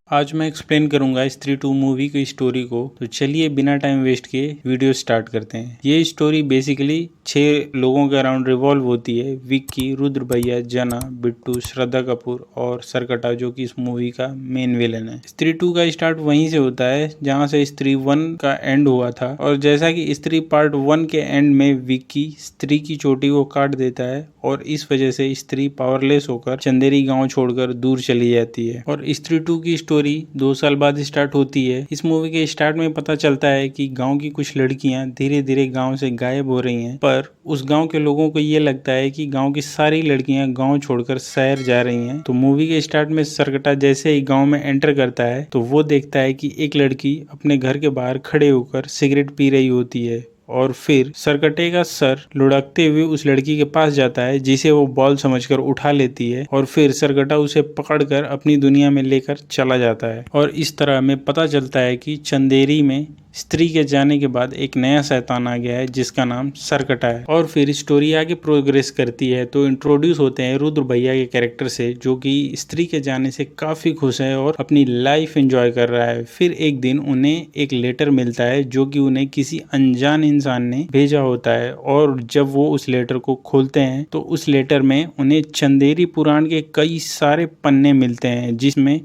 आज मैं एक्सप्लेन करूंगा स्त्री 2 मूवी की स्टोरी को। तो चलिए बिना टाइम वेस्ट किए वीडियो स्टार्ट करते हैं। ये स्टोरी बेसिकली 6 लोगों के अराउंड रिवॉल्व होती है। विक्की, रुद्र भैया, जना, बिट्टू, श्रद्धा कपूर और सरकटा, जो कि इस मूवी का मेन विलन है। स्त्री 2 का स्टार्ट वहीं से होता है जहां से स्त्री 1 का एंड हुआ था। और जैसा कि स्त्री पार्ट 1 के एंड में विक्की स्त्री की चोटी को काट देता है और इस वजह से स्त्री पावरलेस होकर चंदेरी गांव छोड़कर दूर चली जाती है। और स्त्री 2 की स्टोरी 2 साल बाद स्टार्ट होती है। इस मूवी के स्टार्ट में पता चलता है कि गांव की कुछ लड़कियां धीरे धीरे गांव से गायब हो रही हैं, पर उस गांव के लोगों को ये लगता है कि गांव की सारी लड़कियां गांव छोड़कर शहर जा रही हैं। तो मूवी के स्टार्ट में सरकटा जैसे ही गांव में एंटर करता है तो वो देखता है कि एक लड़की अपने घर के बाहर खड़े होकर सिगरेट पी रही होती है। और फिर सरकटे का सर लुढ़कते हुए उस लड़की के पास जाता है, जिसे वो बॉल समझकर उठा लेती है। और फिर सरकटा उसे पकड़कर अपनी दुनिया में लेकर चला जाता है। और इस तरह हमें पता चलता है कि चंदेरी में स्त्री के जाने के बाद एक नया शैतान आ गया है जिसका नाम सरकटा है। और फिर स्टोरी आगे प्रोग्रेस करती है तो इंट्रोड्यूस होते हैं रुद्र भैया के कैरेक्टर से, जो कि स्त्री के जाने से काफी खुश है और अपनी लाइफ एंजॉय कर रहा है। फिर एक दिन उन्हें एक लेटर मिलता है जो कि उन्हें किसी अनजान इंसान ने भेजा होता है। और जब वो उस लेटर को खोलते हैं तो उस लेटर में उन्हें चंदेरी पुराण के कई सारे पन्ने मिलते हैं जिसमें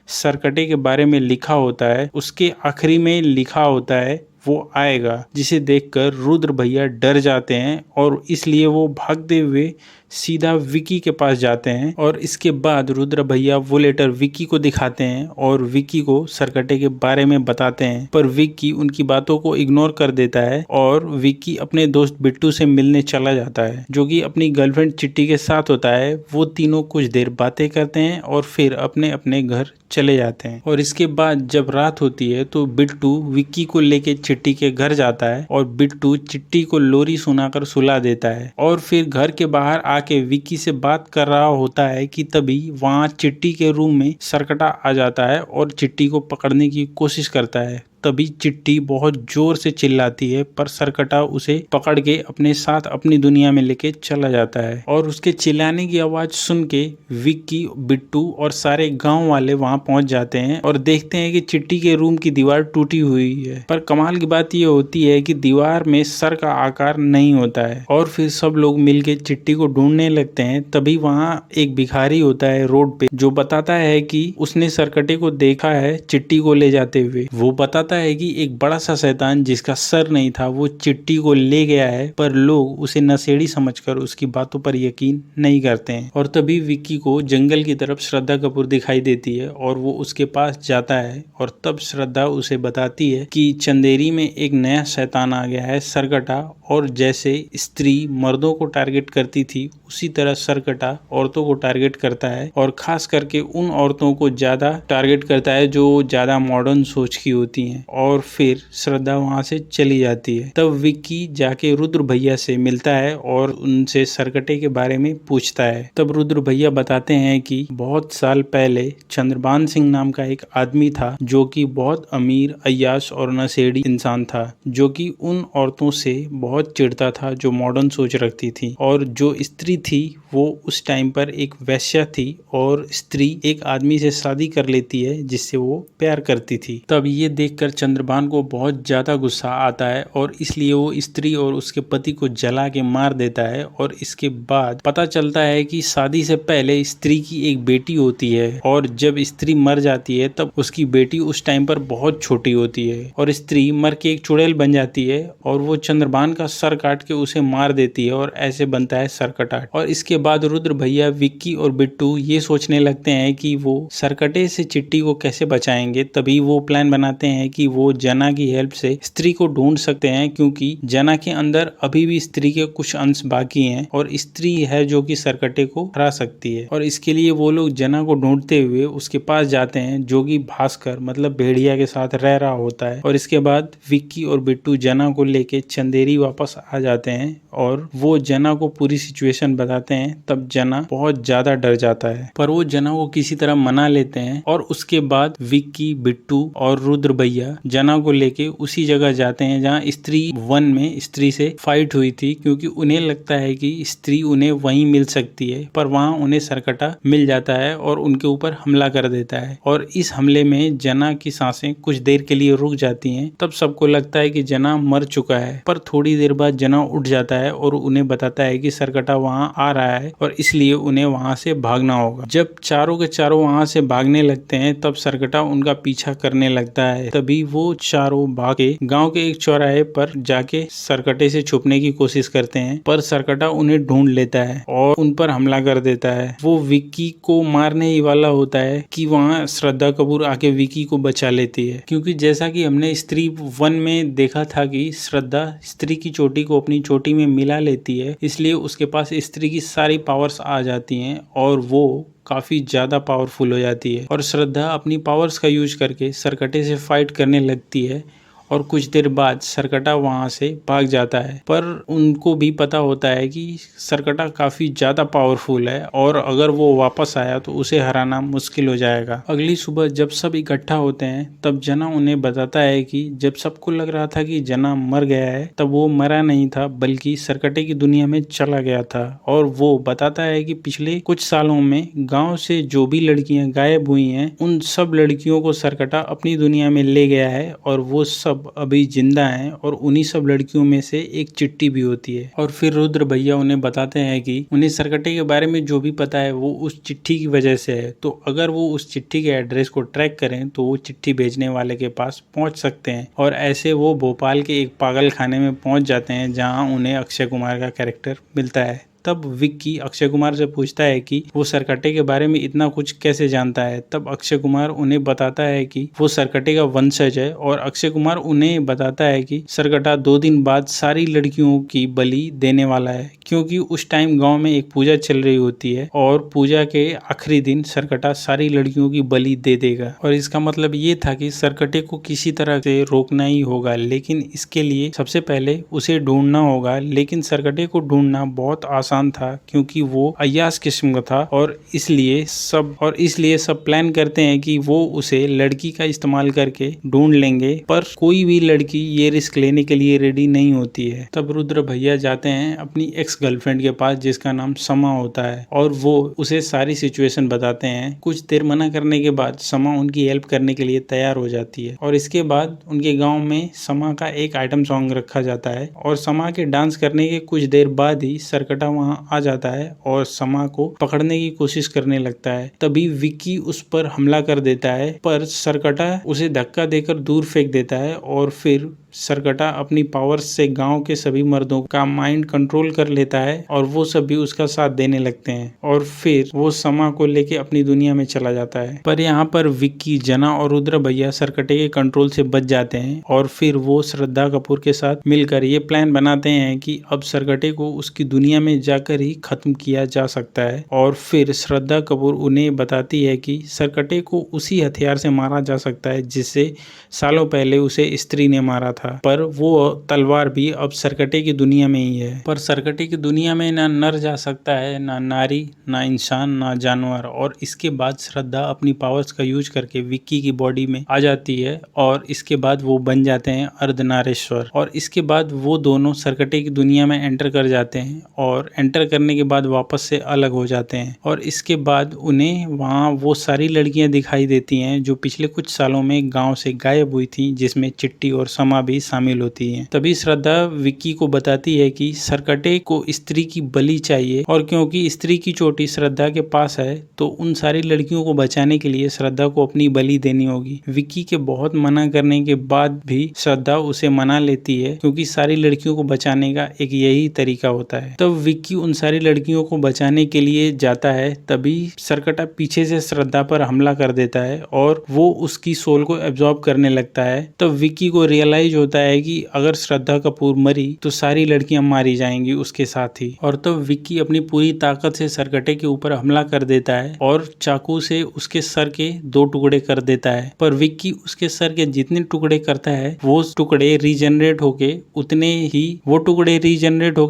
सरकटे के बारे में लिखा होता है। उसके आखिरी में लिखा होता है वो आएगा, जिसे देखकर रुद्र भैया डर जाते हैं और इसलिए वो भागते हुए सीधा विक्की के पास जाते हैं। और इसके बाद रुद्र भैया वो लेटर विक्की को दिखाते हैं और विक्की को सरकटे के बारे में बताते हैं, पर विक्की उनकी बातों को इग्नोर कर देता है और विक्की अपने दोस्त बिट्टू से मिलने चला जाता है, जो कि अपनी गर्लफ्रेंड चिट्टी के साथ होता है। वो तीनों कुछ देर बातें करते हैं और फिर अपने अपने घर चले जाते हैं। और इसके बाद जब रात होती है तो बिट्टू विक्की को लेके चिट्टी के घर जाता है और बिट्टू चिट्टी को लोरी सुनाकर सुला देता है। और फिर घर के बाहर आके विक्की से बात कर रहा होता है कि तभी वहां चिट्टी के रूम में सरकटा आ जाता है और चिट्टी को पकड़ने की कोशिश करता है। तभी चिट्टी बहुत जोर से चिल्लाती है, पर सरकटा उसे पकड़ के अपने साथ अपनी दुनिया में लेके चला जाता है। और उसके चिल्लाने की आवाज सुन के विक्की, बिट्टू और सारे गांव वाले वहां पहुंच जाते हैं और देखते हैं कि चिट्टी के रूम की दीवार टूटी हुई है। पर कमाल की बात यह होती है कि दीवार में सर का आकार नहीं होता है। और फिर सब लोग मिलके चिट्टी को ढूंढने लगते हैं। तभी वहां एक भिखारी होता है रोड पे, जो बताता है कि उसने सरकटे को देखा है चिट्टी को ले जाते हुए। वो बताता है कि एक बड़ा सा शैतान जिसका सर नहीं था वो चिट्टी को ले गया है, पर लोग उसे नशेड़ी समझकर उसकी बातों पर यकीन नहीं करते हैं। और तभी विक्की को जंगल की तरफ श्रद्धा कपूर दिखाई देती है और वो उसके पास जाता है। और तब श्रद्धा उसे बताती है कि चंदेरी में एक नया शैतान आ गया है, सरकटा। और जैसे स्त्री मर्दों को टारगेट करती थी उसी तरह सरकटा औरतों को टारगेट करता है, और खास करके उन औरतों को ज्यादा टारगेट करता है जो ज्यादा मॉडर्न सोच की होती हैं। और फिर श्रद्धा वहां से चली जाती है। तब विक्की जाके रुद्र भैया से मिलता है और उनसे सरकटे के बारे में पूछता है। तब रुद्र भैया बताते हैं कि बहुत साल पहले चंद्रभान सिंह नाम का एक आदमी था जो कि बहुत अमीर, अय्याश और नशेड़ी इंसान था, जो कि उन औरतों से बहुत चिढ़ता था जो मॉडर्न सोच रखती थी। और जो स्त्री थी वो उस टाइम पर एक वैश्या थी और स्त्री एक आदमी से शादी कर लेती है जिससे वो प्यार करती थी। तब ये देखकर चंद्रभान को बहुत ज्यादा गुस्सा आता है और इसलिए वो स्त्री और उसके पति को जला के मार देता है। और इसके बाद पता चलता है कि शादी से पहले स्त्री की एक बेटी होती है, और जब स्त्री मर जाती है तब उसकी बेटी उस टाइम पर बहुत छोटी होती है और स्त्री मर के एक चुड़ैल बन जाती है और वो चंद्रभान का सर काट के उसे मार देती है और ऐसे बनता है सरकटा। और इसके बाद रुद्र भैया, विक्की और बिट्टू ये सोचने लगते हैं कि वो सरकटे से चिट्टी को कैसे बचाएंगे। तभी वो प्लान बनाते हैं कि वो जना की हेल्प से स्त्री को ढूंढ सकते हैं, क्योंकि जना के अंदर अभी भी स्त्री के कुछ अंश बाकी हैं और स्त्री है जो कि सरकटे को हरा सकती है। और इसके लिए वो लोग जना को ढूंढते हुए उसके पास जाते हैं, जो कि भास्कर मतलब भेड़िया के साथ रह रहा होता है। और इसके बाद विक्की और बिट्टू जना को लेके चंदेरी वापस आ जाते हैं और वो जना को पूरी सिचुएशन बताते हैं। तब जना बहुत ज्यादा डर जाता है, पर वो जना को किसी तरह मना लेते हैं। और उसके बाद विक्की, बिट्टू और रुद्र भैया भैया जना को लेके उसी जगह जाते हैं जहाँ स्त्री वन में स्त्री से फाइट हुई थी, क्योंकि उन्हें लगता है कि स्त्री उन्हें वहीं मिल सकती है, पर वहाँ उन्हें सरकटा मिल जाता है और उनके ऊपर हमला कर देता है। और इस हमले में जना की सांसें कुछ देर के लिए रुक जाती हैं। तब सबको लगता है कि जना मर चुका है, पर थोड़ी देर बाद जना उठ जाता है और उन्हें बताता है कि सरकटा वहाँ आ रहा है और इसलिए उन्हें वहाँ से भागना होगा। जब चारों के चारों वहाँ से भागने लगते हैं तब सरकटा उनका पीछा करने लगता है। तभी वो चारों भागे गांव के एक चौराहे पर जाके सरकटे से छुपने की कोशिश करते हैं, पर सरकटा उन्हें ढूंढ लेता है और उन पर हमला कर देता है। वो विक्की को मारने ही वाला होता है कि वहाँ श्रद्धा कपूर आके विक्की को बचा लेती है, क्योंकि जैसा कि हमने स्त्री वन में देखा था कि श्रद्धा स्त्री की चोटी को अपनी चोटी में मिला लेती है, इसलिए उसके पास स्त्री की सारी पावर्स आ जाती हैं और वो काफी ज्यादा पावरफुल हो जाती है। और श्रद्धा अपनी पावर्स का यूज करके सरकटे से फाइट करने लगती है और कुछ देर बाद सरकटा वहां से भाग जाता है, पर उनको भी पता होता है कि सरकटा काफी ज्यादा पावरफुल है और अगर वो वापस आया तो उसे हराना मुश्किल हो जाएगा। अगली सुबह जब सब इकट्ठा होते हैं तब जना उन्हें बताता है कि जब सबको लग रहा था कि जना मर गया है तब वो मरा नहीं था, बल्कि सरकटे की दुनिया में चला गया था। और वो बताता है कि पिछले कुछ सालों में गाँव से जो भी लड़कियां गायब हुई हैं उन सब लड़कियों को सरकटा अपनी दुनिया में ले गया है और वो सब अभी जिंदा हैं और उन्हीं सब लड़कियों में से एक चिट्ठी भी होती है। और फिर रुद्र भैया उन्हें बताते हैं कि उन्हें सरकटे के बारे में जो भी पता है वो उस चिट्ठी की वजह से है, तो अगर वो उस चिट्ठी के एड्रेस को ट्रैक करें तो वो चिट्ठी भेजने वाले के पास पहुंच सकते हैं। और ऐसे वो भोपाल के एक पागल खाने में पहुंच जाते हैं जहां उन्हें अक्षय कुमार का कैरेक्टर मिलता है। तब विक्की अक्षय कुमार से पूछता है कि वो सरकटे के बारे में इतना कुछ कैसे जानता है। तब अक्षय कुमार उन्हें बताता है कि वो सरकटे का वंशज है और अक्षय कुमार उन्हें बताता है कि सरकटा 2 दिन बाद सारी लड़कियों की बलि देने वाला है, क्योंकि उस टाइम गांव में एक पूजा चल रही होती है और पूजा के आखिरी दिन सरकटा सारी लड़कियों की बलि दे देगा। और इसका मतलब ये था कि सरकटे को किसी तरह से रोकना ही होगा, लेकिन इसके लिए सबसे पहले उसे ढूंढना होगा। लेकिन सरकटे को ढूंढना बहुत आसान था क्योंकि वो अय्याश किस्म का था और इसलिए सब प्लान करते हैं कि वो उसे लड़की का इस्तेमाल करके ढूंढ लेंगे, पर कोई भी लड़की ये रिस्क लेने के लिए रेडी नहीं होती है। तब रुद्र भैया जाते हैं अपनी एक्स गर्लफ्रेंड के पास जिसका नाम समा होता है और वो उसे सारी सिचुएशन बताते हैं। कुछ देर मना करने के बाद समा उनकी हेल्प करने के लिए तैयार हो जाती है और इसके बाद उनके गाँव में समा का एक आइटम सॉन्ग रखा जाता है और समा के डांस करने के कुछ देर बाद ही सरकटा वहाँ आ जाता है और समा को पकड़ने की कोशिश करने लगता है। तभी विक्की उस पर हमला कर देता है, पर सरकटा उसे धक्का देकर दूर फेंक देता है और फिर सरकटा अपनी पावर से गांव के सभी मर्दों का माइंड कंट्रोल कर लेता है और वो सभी उसका साथ देने लगते हैं और फिर वो समा को लेके अपनी दुनिया में चला जाता है। पर यहाँ पर विक्की, जना और रुद्र भैया सरकटे के कंट्रोल से बच जाते हैं और फिर वो श्रद्धा कपूर के साथ मिलकर ये प्लान बनाते हैं कि अब सरकटे को उसकी दुनिया में जाकर ही खत्म किया जा सकता है। और फिर श्रद्धा कपूर उन्हें बताती है कि सरकटे को उसी हथियार से मारा जा सकता है जिससे सालों पहले उसे स्त्री ने मारा था, पर वो तलवार भी अब सरकटे की दुनिया में ही है। पर सरकटे की दुनिया में ना नर जा सकता है, ना नारी, ना इंसान, ना जानवर। और इसके बाद श्रद्धा अपनी पावर्स का यूज करके विक्की की बॉडी में आ जाती है और इसके बाद वो बन जाते हैं अर्धनारेश्वर। और इसके बाद वो दोनों सरकटे की दुनिया में एंटर कर जाते हैं और एंटर करने के बाद वापस से अलग हो जाते हैं। और इसके बाद उन्हें वहाँ वो सारी लड़कियां दिखाई देती हैं जो पिछले कुछ सालों में गाँव से गायब हुई थी, जिसमें चिट्टी और समा भी शामिल होती हैं। तभी श्रद्धा विक्की को बताती है कि सरकटे को स्त्री की बलि चाहिए और क्योंकि स्त्री की चोटी श्रद्धा के पास है तो उन सारी लड़कियों को बचाने के लिए श्रद्धा को अपनी बलि देनी होगी। विक्की के बहुत मना करने के बाद भी श्रद्धा उसे मना लेती है क्योंकि सारी लड़कियों को बचाने का एक यही तरीका होता है। तब विक्की उन सारी लड़कियों को बचाने के लिए जाता है, तभी सरकटा पीछे से श्रद्धा पर हमला कर देता है और वो उसकी सोल को एब्जॉर्ब करने लगता है। तब विक्की को रियलाइज होता है कि अगर श्रद्धा कपूर मरी तो सारी लड़कियां मारी जाएंगी उसके साथ ही। और तब विक्की अपनी पूरी ताकत से सरकटे के ऊपर हमला कर देता है और चाकू से उसके सर के 2 टुकड़े कर देता है। पर विक्की उसके सर के जितने टुकड़े करता है वो टुकड़े रीजनरेट होके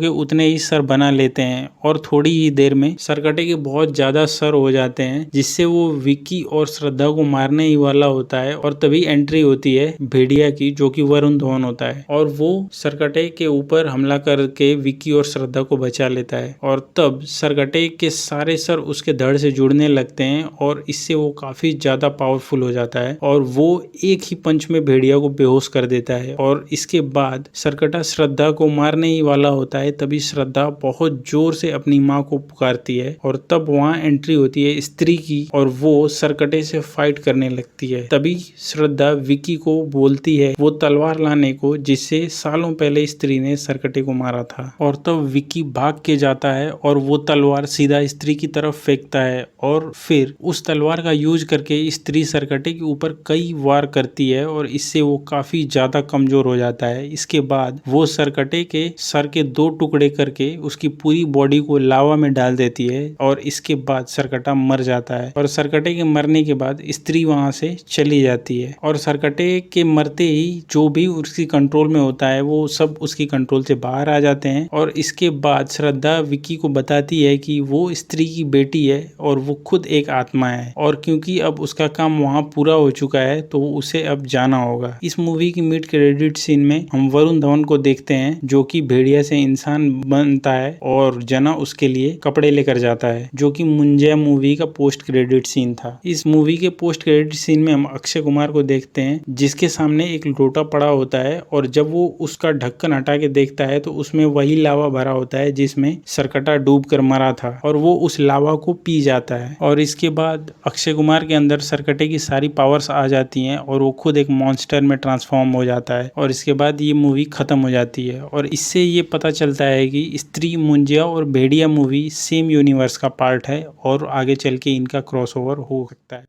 उतने ही सर बना लेते हैं और थोड़ी ही देर में सरकटे के बहुत ज्यादा सर हो जाते हैं, जिससे वो विक्की और श्रद्धा को मारने ही वाला होता है। और तभी एंट्री होती है भेड़िया की, जो कि वरुण धवन होता है, और वो सरकटे के ऊपर हमला करके विक्की और श्रद्धा को बचा लेता है। और तब सरकटे के सारे सर उसके धड़ से जुड़ने लगते हैं और इससे वो काफी ज्यादा पावरफुल हो जाता है और वो एक ही पंच में भेड़िया को बेहोश कर देता है। और इसके बाद सरकटा श्रद्धा को मारने ही वाला होता है, तभी श्रद्धा बहुत जोर से अपनी माँ को पुकारती है और तब वहाँ एंट्री होती है स्त्री की और वो सरकटे से फाइट करने लगती है। तभी श्रद्धा विक्की को बोलती है वो तलवार लाने को, जिससे सालों पहले स्त्री ने सरकटे को मारा था। और तब विक्की भाग के जाता है और वो तलवार सीधा स्त्री की तरफ फेंकता है और फिर उस तलवार का यूज करके स्त्री सरकटे के ऊपर कई वार करती है और इससे वो काफी ज्यादा कमजोर हो जाता है। इसके बाद वो सरकटे के सर के 2 टुकड़े करके उसकी पूरी बॉडी को लावा में डाल देती है और इसके बाद सरकटा मर जाता है। और सरकटे के मरने के बाद स्त्री वहां से चली जाती है और सरकटे के मरते ही जो भी उसकी कंट्रोल में होता है वो सब उसकी कंट्रोल से बाहर आ जाते हैं। और इसके बाद श्रद्धा विक्की को बताती है कि वो स्त्री की बेटी है और वो खुद एक आत्मा है, और क्योंकि अब उसका काम वहाँ पूरा हो चुका है तो उसे अब जाना होगा। इस मूवी की मिड क्रेडिट सीन में हम वरुण धवन को देखते हैं, जो कि भेड़िया से इंसान बनता है और जना उसके लिए कपड़े लेकर जाता है, जो कि मुंजिया मूवी का पोस्ट क्रेडिट सीन था। इस मूवी के पोस्ट क्रेडिट सीन में हम अक्षय कुमार को देखते हैं, जिसके सामने एक लोटा पड़ा होता है और जब वो उसका ढक्कन हटा के देखता है तो उसमें वही लावा भरा होता है जिसमें सरकटा डूब कर मरा था, और वो उस लावा को पी जाता है। और इसके बाद अक्षय कुमार के अंदर सरकटे की सारी पावर्स आ जाती हैं और वो खुद एक मॉन्स्टर में ट्रांसफॉर्म हो जाता है। और इसके बाद ये मूवी खत्म हो जाती है और इससे ये पता चलता है कि स्त्री, मुंजिया और भेड़िया मूवी सेम यूनिवर्स का पार्ट है और आगे चल के इनका क्रॉसओवर हो सकता है।